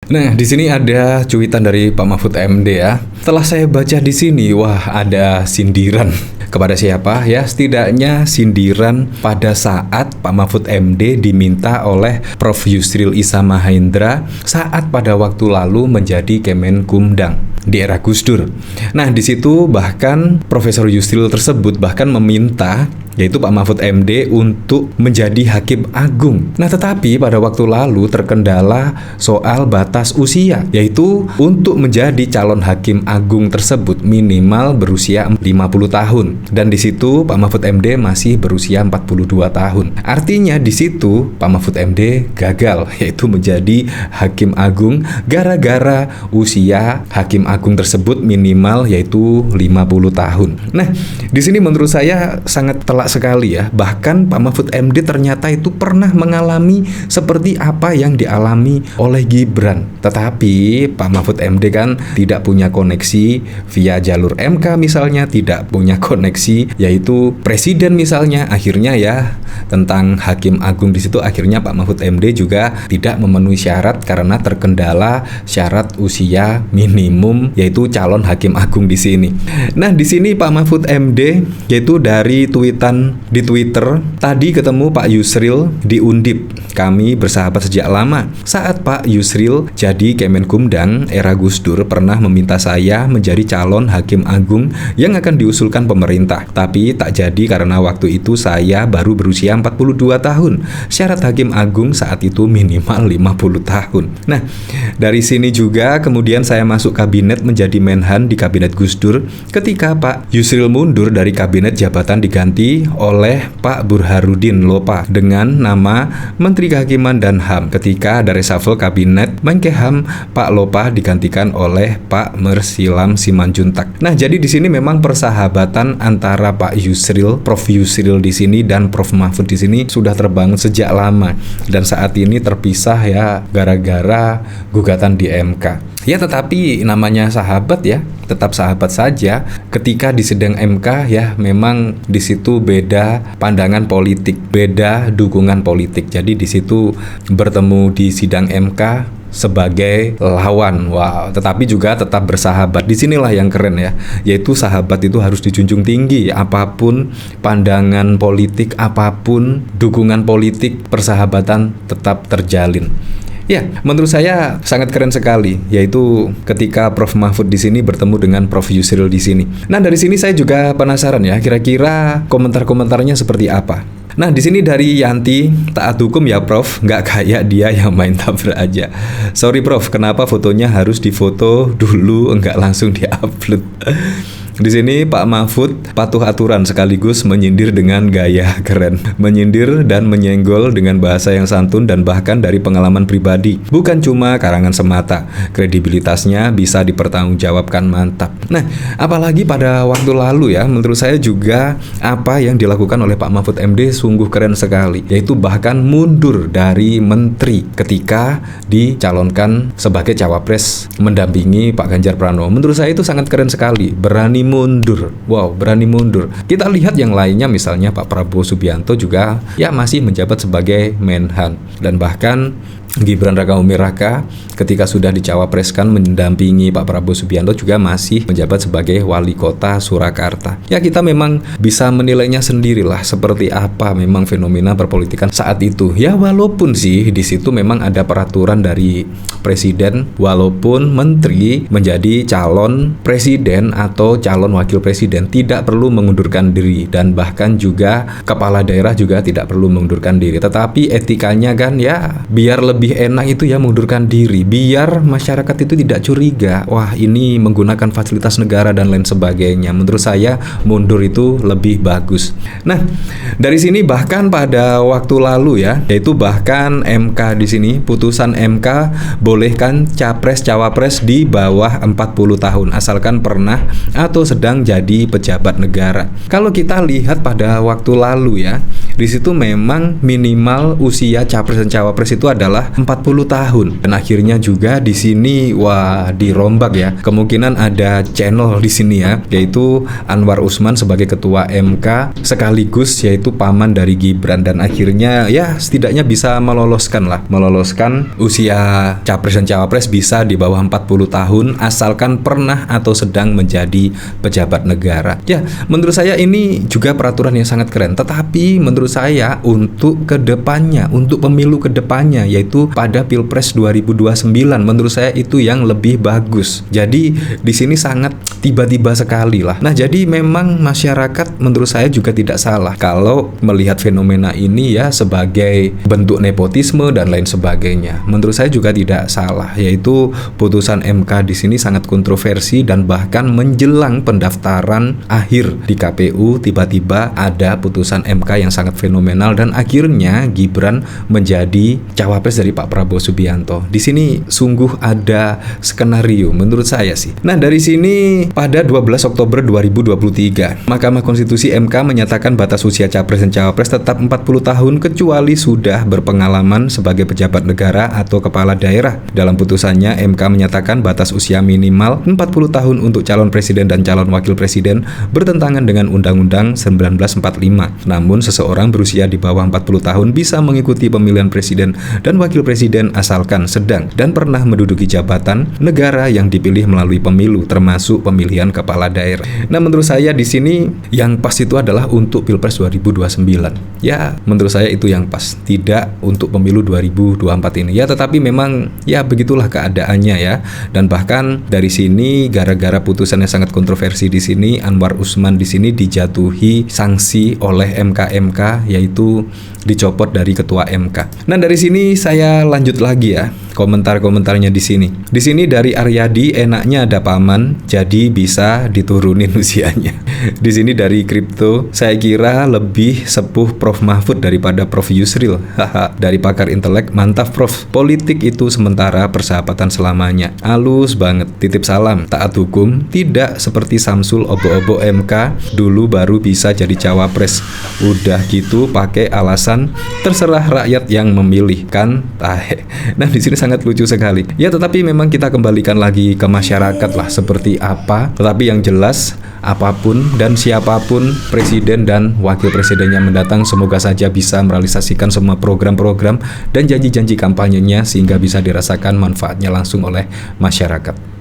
Nah, di sini ada cuitan dari Pak Mahfud MD ya. Setelah saya baca di sini, wah ada sindiran kepada siapa ya? Setidaknya sindiran pada saat Pak Mahfud MD diminta oleh Prof Yusril Issa Mahendra saat pada waktu lalu menjadi Kemenkumdang di era Gus Dur. Nah, di situ bahkan Profesor Yusril tersebut bahkan meminta yaitu Pak Mahfud MD untuk menjadi Hakim Agung. Nah, tetapi pada waktu lalu terkendala soal batas usia, yaitu untuk menjadi calon Hakim Agung tersebut minimal berusia 50 tahun. Dan di situ Pak Mahfud MD masih berusia 42 tahun. Artinya di situ Pak Mahfud MD gagal, yaitu menjadi Hakim Agung gara-gara usia Hakim Agung tersebut minimal yaitu 50 tahun. Nah, di sini menurut saya sangat telak sekali ya. Bahkan Pak Mahfud MD ternyata itu pernah mengalami seperti apa yang dialami oleh Gibran. Tetapi Pak Mahfud MD kan tidak punya koneksi via jalur MK misalnya, tidak punya koneksi yaitu presiden misalnya. Akhirnya ya tentang Hakim Agung di situ akhirnya Pak Mahfud MD juga tidak memenuhi syarat karena terkendala syarat usia minimum yaitu calon Hakim Agung di sini. Nah, di sini Pak Mahfud MD yaitu dari tweetan di Twitter, tadi ketemu Pak Yusril di Undip. Kami bersahabat sejak lama. Saat Pak Yusril jadi Kemenkumdang era Gus Dur pernah meminta saya menjadi calon Hakim Agung yang akan diusulkan pemerintah. Tapi tak jadi karena waktu itu saya baru berusia 42 tahun. Syarat Hakim Agung saat itu minimal 50 tahun. Nah, dari sini juga kemudian saya masuk kabinet menjadi Menhan di kabinet Gus Dur ketika Pak Yusril mundur dari kabinet jabatan diganti oleh Pak Burhanuddin Lopa dengan nama Menteri Kehakiman dan HAM. Ketika ada reshuffle kabinet Menkumham, Pak Lopa digantikan oleh Pak Mersilam Simanjuntak. Nah, jadi di sini memang persahabatan antara Pak Yusril, Prof Yusril di sini dan Prof Mahfud di sini sudah terbangun sejak lama dan saat ini terpisah ya gara-gara gugatan di MK. Ya, tetapi namanya sahabat ya, tetap sahabat saja. Ketika di sidang MK ya memang di situ beda pandangan politik, beda dukungan politik. Jadi di situ bertemu di sidang MK sebagai lawan. Wow, tetapi juga tetap bersahabat. Disinilah yang keren ya, yaitu sahabat itu harus dijunjung tinggi. Apapun pandangan politik, apapun dukungan politik, persahabatan tetap terjalin. Ya, menurut saya sangat keren sekali, yaitu ketika Prof Mahfud di sini bertemu dengan Prof Yusril di sini. Nah, dari sini saya juga penasaran ya, kira-kira komentar-komentarnya seperti apa. Nah, di sini dari Yanti, taat hukum ya Prof, nggak kayak dia yang main tabrak aja. Sorry Prof, kenapa fotonya harus difoto dulu, nggak langsung diupload. Di sini Pak Mahfud patuh aturan sekaligus menyindir dengan gaya keren, menyindir dan menyenggol dengan bahasa yang santun dan bahkan dari pengalaman pribadi. Bukan cuma karangan semata, kredibilitasnya bisa dipertanggungjawabkan mantap. Nah, apalagi pada waktu lalu ya, menurut saya juga apa yang dilakukan oleh Pak Mahfud MD sungguh keren sekali, yaitu bahkan mundur dari menteri ketika dicalonkan sebagai cawapres mendampingi Pak Ganjar Pranowo. Menurut saya itu sangat keren sekali, berani mundur. Wow, berani mundur. Kita lihat yang lainnya, misalnya Pak Prabowo Subianto juga ya masih menjabat sebagai Menhan, dan bahkan Gibran Rakabuming Raka ketika sudah dicawapreskan mendampingi Pak Prabowo Subianto juga masih menjabat sebagai wali kota Surakarta. Ya, kita memang bisa menilainya sendirilah seperti apa memang fenomena perpolitikan saat itu. Ya, walaupun sih di situ memang ada peraturan dari presiden, walaupun menteri menjadi calon presiden atau calon wakil presiden tidak perlu mengundurkan diri, dan bahkan juga kepala daerah juga tidak perlu mengundurkan diri. Tetapi etikanya kan ya biar lebih enak itu ya mengundurkan diri, biar masyarakat itu tidak curiga, wah ini menggunakan fasilitas negara dan lain sebagainya. Menurut saya mundur itu lebih bagus. Nah, dari sini bahkan pada waktu lalu ya, yaitu bahkan MK di sini, putusan MK bolehkan capres cawapres di bawah 40 tahun asalkan pernah atau sedang jadi pejabat negara. Kalau kita lihat pada waktu lalu ya, di situ memang minimal usia capres dan cawapres itu adalah 40 tahun. Dan akhirnya juga di sini wah dirombak ya. Kemungkinan ada channel di sini ya, yaitu Anwar Usman sebagai ketua MK sekaligus yaitu paman dari Gibran, dan akhirnya ya setidaknya bisa meloloskan usia capres dan cawapres bisa di bawah 40 tahun asalkan pernah atau sedang menjadi pejabat negara. Ya, menurut saya ini juga peraturan yang sangat keren. Tetapi menurut saya untuk kedepannya, untuk pemilu kedepannya, yaitu pada Pilpres 2029, menurut saya itu yang lebih bagus. Jadi di sini sangat tiba-tiba sekali lah. Nah, jadi memang masyarakat menurut saya juga tidak salah kalau melihat fenomena ini ya sebagai bentuk nepotisme dan lain sebagainya. Menurut saya juga tidak salah, yaitu putusan MK di sini sangat kontroversi dan bahkan menjelang pendaftaran akhir di KPU tiba-tiba ada putusan MK yang sangat fenomenal dan akhirnya Gibran menjadi cawapres dari Pak Prabowo Subianto. Di sini sungguh ada skenario menurut saya sih. Nah, dari sini pada 12 Oktober 2023, Mahkamah Konstitusi MK menyatakan batas usia capres dan cawapres tetap 40 tahun kecuali sudah berpengalaman sebagai pejabat negara atau kepala daerah. Dalam putusannya, MK menyatakan batas usia minimal 40 tahun untuk calon presiden dan calon wakil presiden bertentangan dengan Undang-Undang 1945. Namun, seseorang berusia di bawah 40 tahun bisa mengikuti pemilihan presiden dan wakil presiden asalkan sedang dan pernah menduduki jabatan negara yang dipilih melalui pemilu, termasuk pemilihan kepala daerah. Nah, menurut saya di sini yang pas itu adalah untuk Pilpres 2029. Ya, menurut saya itu yang pas, tidak untuk pemilu 2024 ini. Ya, tetapi memang ya begitulah keadaannya ya. Dan bahkan dari sini gara-gara putusan yang sangat kontroversi di sini, Anwar Usman di sini dijatuhi sanksi oleh MK yaitu dicopot dari ketua MK. Nah, dari sini saya lanjut lagi ya komentar-komentarnya di sini. Di sini dari Aryadi, enaknya ada paman jadi bisa diturunin usianya. Di sini dari Kripto, saya kira lebih sepuh Prof Mahfud daripada Prof Yusril. Dari pakar intelek, mantap Prof. Politik itu sementara, persahabatan selamanya. Halus banget. Titip salam. Taat hukum, tidak seperti Samsul obo-obo MK dulu baru bisa jadi cawapres. Udah gitu pakai alasan terserah rakyat yang memilih kan. Nah, di sini sangat lucu sekali. Ya, tetapi memang kita kembalikan lagi ke masyarakat lah seperti apa. Tetapi yang jelas apapun dan siapapun presiden dan wakil presiden yang mendatang, semoga saja bisa merealisasikan semua program-program dan janji-janji kampanyenya sehingga bisa dirasakan manfaatnya langsung oleh masyarakat.